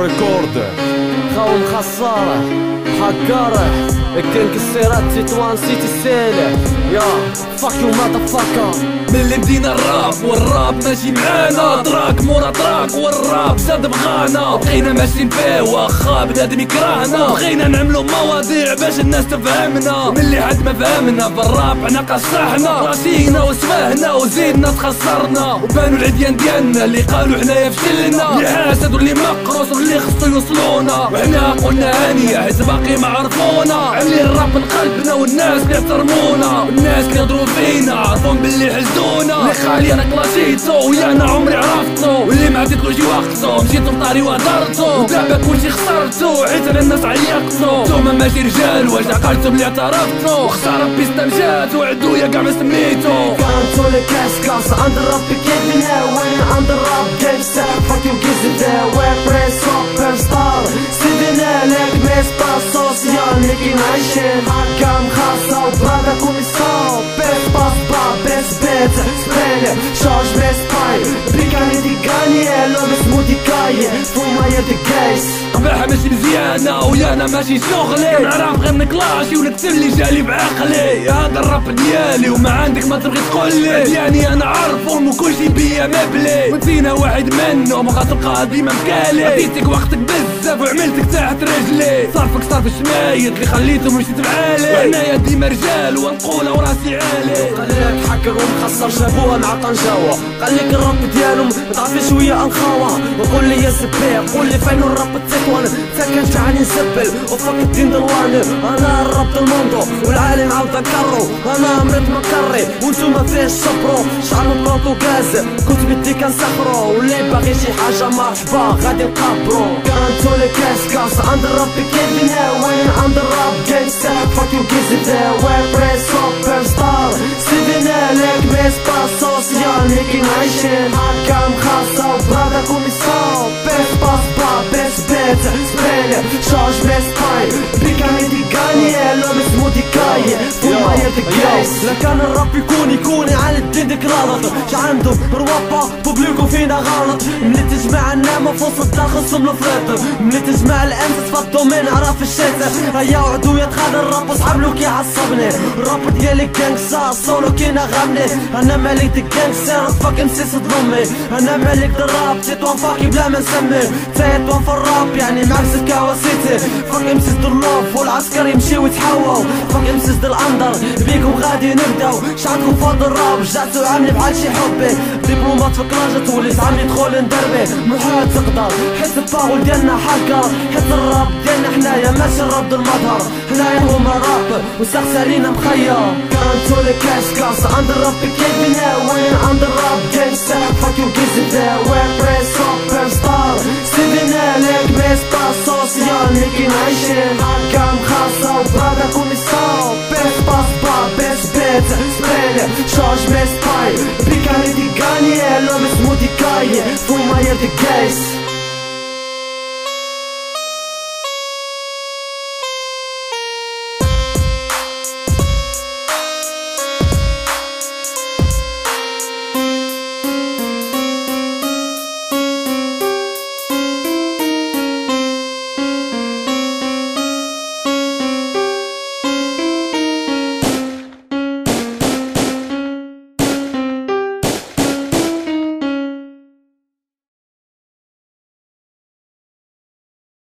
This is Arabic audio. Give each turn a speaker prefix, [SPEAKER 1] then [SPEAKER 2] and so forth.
[SPEAKER 1] ريكورد
[SPEAKER 2] خاوم خسارة حقارة كان كسيرات تيتوان سيتي سالح يا فاك يو ماتافاكا.
[SPEAKER 3] من اللي بدينا الراب والراب ماشي معانا، تراك مورا تراك والراب زاد بغانا، بقينا ماشيين فيه واخا بنادم يكرهنا، بغينا نعملو مواضيع باش الناس تفهمنا، من اللي حد ما فهمنا بالراب حنا قصحنا راسينا وسفاهنا وزيدنا تخسرنا، وبانو العديان ديالنا اللي قالوا حنايا فشلنا، اللي حاسد واللي مقروس واللي خصو يوصلونا، وحنا قلنا هانية حيت باقي ما عرفونا، عاملين الراب من قلبنا والناس اللي يحترمونا، والناس اللي يهضروا فينا عرفون باللي حزدونا، اللي خالي انا كلاسيتو ويا انا عمري عرفتو، واللي ما عطيتلوش وقتو مشيتو لطاري وهدرتو، ودابا كلشي خسرتو حيت على الناس عيقتو، نتوما ماشي رجال واش عقلتو بلي اعترفتو، وخسارة بيستا مشات وعدويا كاع ما سميتو.
[SPEAKER 2] كانتو لي كاس عند الراب كيفنا وين عند الراب جانجستا فاك يو كيزدا وير بريس سوبر ستار سيدنا لك ميس با سوسيال نيكي نعيشين حكام خاصة وبرادا كوميسون بيس باس با بيس بيت سبريني شارج بيس باي بيكاني دي كاني لو بس مودي كاي فوما يا دي كايس
[SPEAKER 3] قباحة ماشي مزيانة ويانا ماشي شغلي، نعرف غير نكلاشي ونكتب اللي جالي بعقلي، هذا الراب ديالي وما عندك ما تبغي تقولي، يعني انا عارفهم وكلشي بيا مبلي، وانتينا واحد منهم وغتلقى ديما مكالي، عطيتك وقتك بزاف وعملتك تحت رجلي، صرفك صرف شمايت اللي خليته مشيت بعالي، وحنايا ديما رجال ونقولها وراسي عالي.
[SPEAKER 2] خليك حكر ومخسر جابوها مع طنجاوة، خليك الراب ديالهم تعرفي شوية انخاوة، وقول لي يا سبيع قول لي فين الراب تسيطوان ساكن جعاني نسبل وفك الدين دلواني، انا الراب الموندو والعالم عاود كرو، انا مريت مكري وانتوما فيه صبرو، شعر البرتغاز كنت بدي كنسخرو، واللي باغي شي حاجة مرحبا غادي نقابرو. كانتو لي كاس عند الراب كيفنا وين عند الراب جانجستا فاك يو كيزدا وير بريس سوبر ستار سيدنا لك ميس با سوسيال نيكي نعيشين حكام خاصة وبرادا كوميسون بيس باس با بيس بيت سبريني شارج بيس باي بيكاني دي كاني لو بس مودي كاي فوما يا دي كايس. لكان الراب يكون على الدين ديك غلط، عندهم روابا بوبليكو فينا غلط، ملي تجمع النعمة فوسط الداخل سم الفريط، ملي تجمع الانس تفضو من عرف الشيطان، هيا وعدو يدخل الراب وصحاب لو كيعصبني، الراب ديالي كانكسا صولو كينا غامني، انا مالك ديك كانكسا فاك مسيس ضمي، انا مالك الراب تيتوان فاكي بلا ما نسمي، تيتوان في الراب يعني معك سكا وسيتي، فاك مسيس دلوف والعسكر يمشي ويتحوى، فاك مسيس دالاندر بيكم غادي نبداو، شعركم فاض الراب جاتو عاملي بحال شي حبي، دبلومات في كلاجة توليت عاملي دخول ندربي، محال تقدر حيت الباغول ديالنا حقر، حيت الراب ديالنا حنايا ماشي الراب المظهر، حنايا هما راب وسقسى لينا مخير. كانتو لي كاس عند الراب كيفنا وين عند الراب جانجستا فاك يو كيزدا وير بريس سوبر ستار سيدنا لك ميس با سوسيال نيكي نعيشين حكام خاصة وبرادا كوميسون بيس باس با بيس بيت سبريني شارج بيس باي بيكاني دي كاني لو بس مودي كاي فوما يا دي كايس.